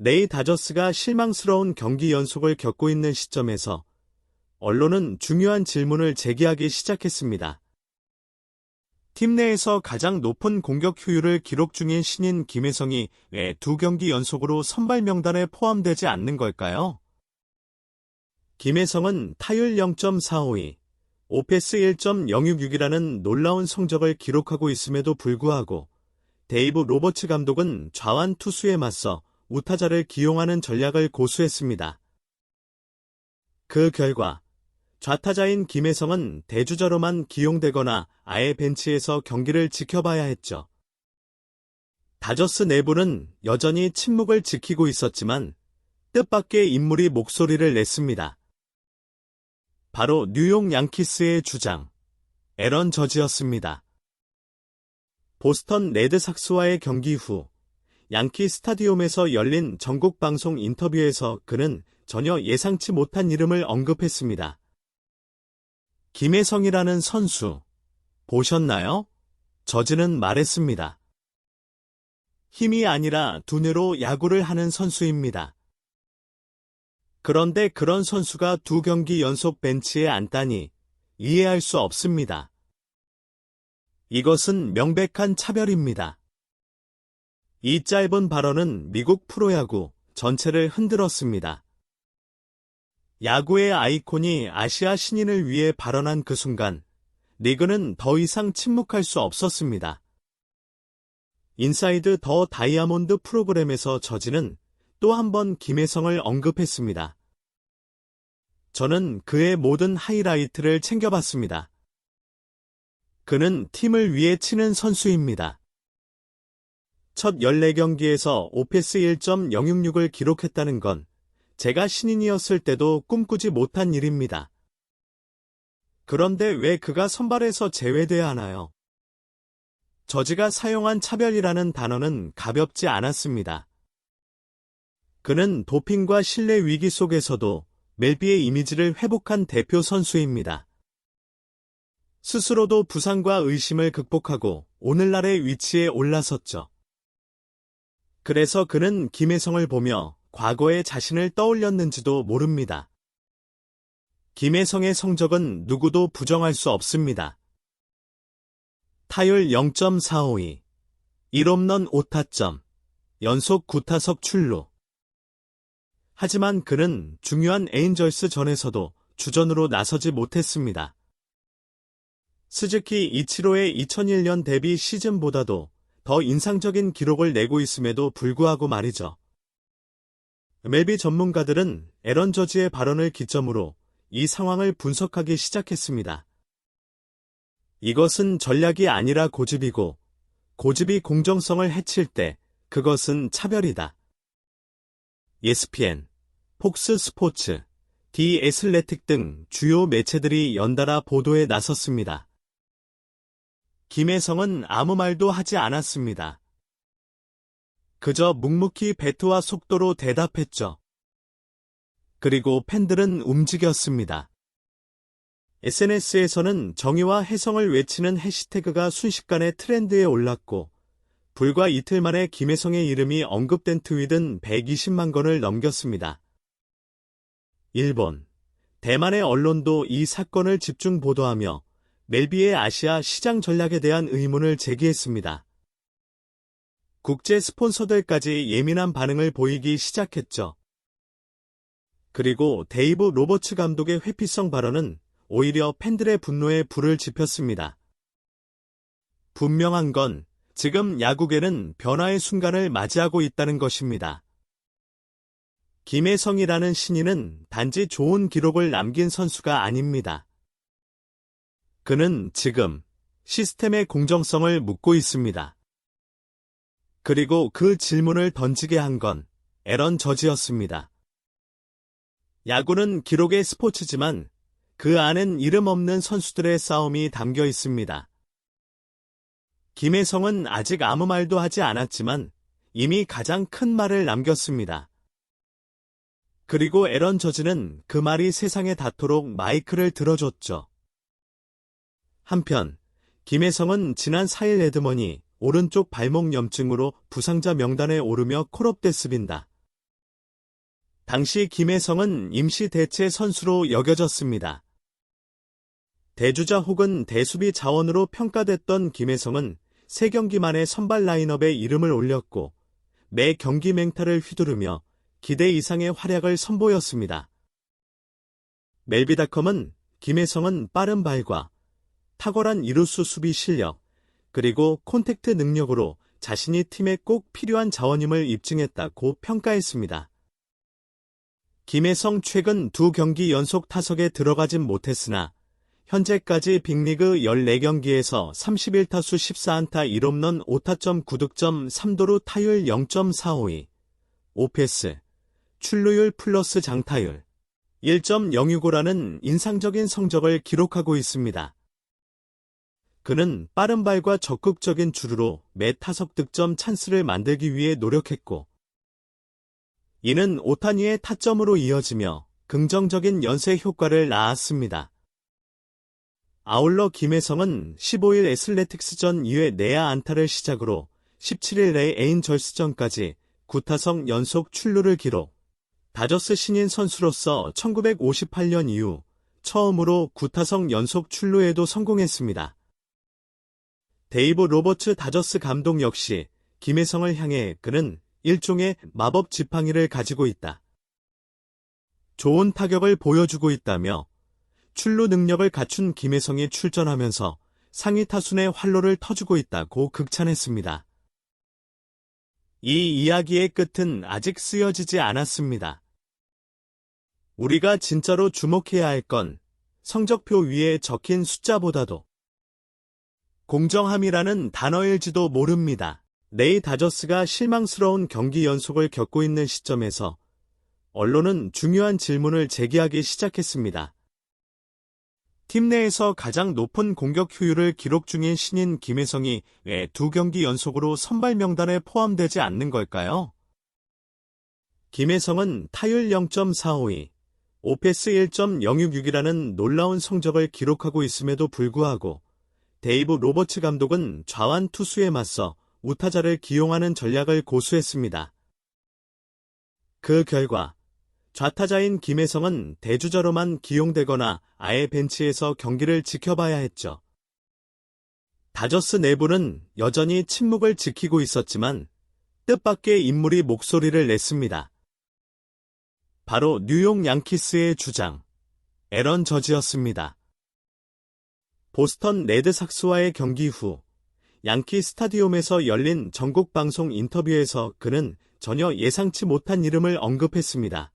레이 다저스가 실망스러운 경기 연속을 겪고 있는 시점에서 언론은 중요한 질문을 제기하기 시작했습니다. 팀 내에서 가장 높은 공격 효율을 기록 중인 신인 김혜성이 왜 2경기 연속으로 선발 명단에 포함되지 않는 걸까요? 김혜성은 타율 0.452, 오패스 1.066이라는 놀라운 성적을 기록하고 있음에도 불구하고 데이브 로버츠 감독은 좌완 투수에 맞서 우타자를 기용하는 전략을 고수했습니다. 그 결과 좌타자인 김혜성은 대주자로만 기용되거나 아예 벤치에서 경기를 지켜봐야 했죠. 다저스 내부는 여전히 침묵을 지키고 있었지만 뜻밖의 인물이 목소리를 냈습니다. 바로 뉴욕 양키스의 주장, 애런 저지였습니다. 보스턴 레드삭스와의 경기 후 양키 스타디움에서 열린 전국 방송 인터뷰에서 그는 전혀 예상치 못한 이름을 언급했습니다. 김혜성이라는 선수, 보셨나요? 저지는 말했습니다. 힘이 아니라 두뇌로 야구를 하는 선수입니다. 그런데 그런 선수가 2경기 연속 벤치에 앉다니 이해할 수 없습니다. 이것은 명백한 차별입니다. 이 짧은 발언은 미국 프로야구 전체를 흔들었습니다. 야구의 아이콘이 아시아 신인을 위해 발언한 그 순간 리그는 더 이상 침묵할 수 없었습니다. 인사이드 더 다이아몬드 프로그램에서 저지는 또 한 번 김혜성을 언급했습니다. 저는 그의 모든 하이라이트를 챙겨봤습니다. 그는 팀을 위해 치는 선수입니다. 첫 14경기에서 오패스 1.066을 기록했다는 건 제가 신인이었을 때도 꿈꾸지 못한 일입니다. 그런데 왜 그가 선발에서 제외돼야 하나요? 저지가 사용한 차별이라는 단어는 가볍지 않았습니다. 그는 도핑과 신뢰 위기 속에서도 멜비의 이미지를 회복한 대표 선수입니다. 스스로도 부상과 의심을 극복하고 오늘날의 위치에 올라섰죠. 그래서 그는 김혜성을 보며 과거의 자신을 떠올렸는지도 모릅니다. 김혜성의 성적은 누구도 부정할 수 없습니다. 타율 0.452, 1홈런 5타점, 연속 9타석 출루. 하지만 그는 중요한 에인절스 전에서도 주전으로 나서지 못했습니다. 스즈키 이치로의 2001년 데뷔 시즌보다도 더 인상적인 기록을 내고 있음에도 불구하고 말이죠. 멜비 전문가들은 애런 저지의 발언을 기점으로 이 상황을 분석하기 시작했습니다. 이것은 전략이 아니라 고집이고, 고집이 공정성을 해칠 때 그것은 차별이다. ESPN, 폭스 스포츠, 디 애슬레틱 등 주요 매체들이 연달아 보도에 나섰습니다. 김혜성은 아무 말도 하지 않았습니다. 그저 묵묵히 배트와 속도로 대답했죠. 그리고 팬들은 움직였습니다. SNS에서는 정의와 해성을 외치는 해시태그가 순식간에 트렌드에 올랐고, 불과 이틀 만에 김혜성의 이름이 언급된 트윗은 120만 건을 넘겼습니다. 일본, 대만의 언론도 이 사건을 집중 보도하며 멜비의 아시아 시장 전략에 대한 의문을 제기했습니다. 국제 스폰서들까지 예민한 반응을 보이기 시작했죠. 그리고 데이브 로버츠 감독의 회피성 발언은 오히려 팬들의 분노에 불을 지폈습니다. 분명한 건 지금 야구계는 변화의 순간을 맞이하고 있다는 것입니다. 김혜성이라는 신인은 단지 좋은 기록을 남긴 선수가 아닙니다. 그는 지금 시스템의 공정성을 묻고 있습니다. 그리고 그 질문을 던지게 한 건 애런 저지였습니다. 야구는 기록의 스포츠지만 그 안엔 이름 없는 선수들의 싸움이 담겨 있습니다. 김혜성은 아직 아무 말도 하지 않았지만 이미 가장 큰 말을 남겼습니다. 그리고 애런 저지는 그 말이 세상에 닿도록 마이크를 들어줬죠. 한편 김혜성은 지난 4일 에드머니 오른쪽 발목 염증으로 부상자 명단에 오르며 콜업됐습니다. 당시 김혜성은 임시 대체 선수로 여겨졌습니다. 대주자 혹은 대수비 자원으로 평가됐던 김혜성은 3경기 만에 선발 라인업에 이름을 올렸고 매 경기 맹타를 휘두르며 기대 이상의 활약을 선보였습니다. 멜비닷컴은 김혜성은 빠른 발과 탁월한 이루수 수비 실력, 그리고 콘택트 능력으로 자신이 팀에 꼭 필요한 자원임을 입증했다고 평가했습니다. 김혜성 최근 2경기 연속 타석에 들어가진 못했으나 현재까지 빅리그 14경기에서 31타수 14안타 1홈런 5타점 9득점 3도루 타율 0.452, OPS, 출루율 플러스 장타율 1.065라는 인상적인 성적을 기록하고 있습니다. 그는 빠른 발과 적극적인 주루로 매 타석 득점 찬스를 만들기 위해 노력했고, 이는 오타니의 타점으로 이어지며 긍정적인 연쇄 효과를 낳았습니다. 아울러 김혜성은 15일 애슬레틱스전 2회 내야 안타를 시작으로 17일 에인절스전까지 9타석 연속 출루를 기록. 다저스 신인 선수로서 1958년 이후 처음으로 9타석 연속 출루에도 성공했습니다. 데이브 로버츠 다저스 감독 역시 김혜성을 향해 그는 일종의 마법 지팡이를 가지고 있다. 좋은 타격을 보여주고 있다며 출루 능력을 갖춘 김혜성이 출전하면서 상위 타순의 활로를 터주고 있다고 극찬했습니다. 이 이야기의 끝은 아직 쓰여지지 않았습니다. 우리가 진짜로 주목해야 할 건 성적표 위에 적힌 숫자보다도 공정함이라는 단어일지도 모릅니다. 레이 다저스가 실망스러운 경기 연속을 겪고 있는 시점에서 언론은 중요한 질문을 제기하기 시작했습니다. 팀 내에서 가장 높은 공격 효율을 기록 중인 신인 김혜성이 왜 2경기 연속으로 선발 명단에 포함되지 않는 걸까요? 김혜성은 타율 0.452, OPS 1.066이라는 놀라운 성적을 기록하고 있음에도 불구하고 데이브 로버츠 감독은 좌완 투수에 맞서 우타자를 기용하는 전략을 고수했습니다. 그 결과 좌타자인 김혜성은 대주자로만 기용되거나 아예 벤치에서 경기를 지켜봐야 했죠. 다저스 내부는 여전히 침묵을 지키고 있었지만 뜻밖의 인물이 목소리를 냈습니다. 바로 뉴욕 양키스의 주장, 애런 저지였습니다. 보스턴 레드삭스와의 경기 후 양키 스타디움에서 열린 전국 방송 인터뷰에서 그는 전혀 예상치 못한 이름을 언급했습니다.